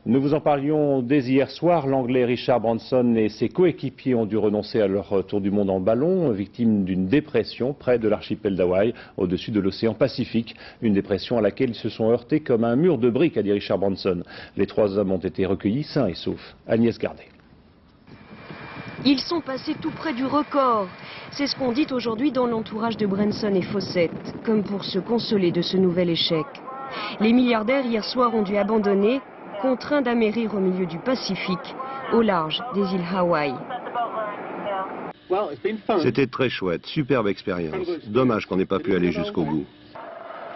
Nous vous en parlions dès hier soir. L'Anglais Richard Branson et ses coéquipiers ont dû renoncer à leur tour du monde en ballon, victimes d'une dépression près de l'archipel d'Hawaï, au-dessus de l'océan Pacifique. Une dépression à laquelle ils se sont heurtés comme un mur de briques, a dit Richard Branson. Les 3 hommes ont été recueillis sains et saufs. Agnès Gardet. Ils sont passés tout près du record. C'est ce qu'on dit aujourd'hui dans l'entourage de Branson et Fawcett, comme pour se consoler de ce nouvel échec. Les milliardaires hier soir ont dû abandonner, contraints d'amérir au milieu du Pacifique, au large des îles Hawaï. C'était très chouette, superbe expérience. Dommage qu'on n'ait pas pu aller jusqu'au bout.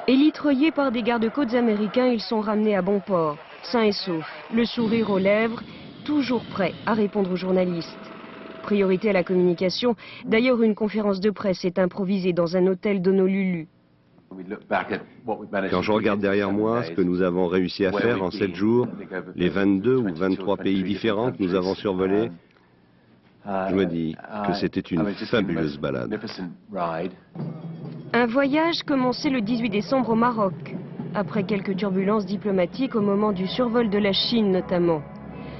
Élitreillés par des gardes-côtes américains, ils sont ramenés à bon port, sains et saufs, le sourire aux lèvres, toujours prêts à répondre aux journalistes. Priorité à la communication, d'ailleurs une conférence de presse est improvisée dans un hôtel d'Honolulu. Quand je regarde derrière moi ce que nous avons réussi à faire en 7 jours, les 22 ou 23 pays différents que nous avons survolés, je me dis que c'était une fabuleuse balade. Un voyage commencé le 18 décembre au Maroc, après quelques turbulences diplomatiques au moment du survol de la Chine notamment.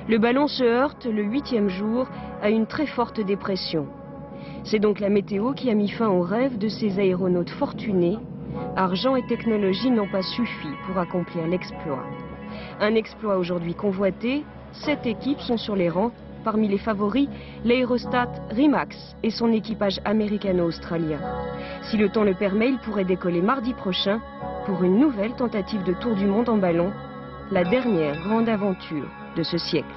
Le ballon se heurte le 8e jour à une très forte dépression. C'est donc la météo qui a mis fin au rêve de ces aéronautes fortunés. Argent et technologie n'ont pas suffi pour accomplir l'exploit. Un exploit aujourd'hui convoité, 7 équipes sont sur les rangs. Parmi les favoris, l'aérostat Rimax et son équipage américano-australien. Si le temps le permet, il pourrait décoller mardi prochain pour une nouvelle tentative de tour du monde en ballon, la dernière grande aventure de ce siècle.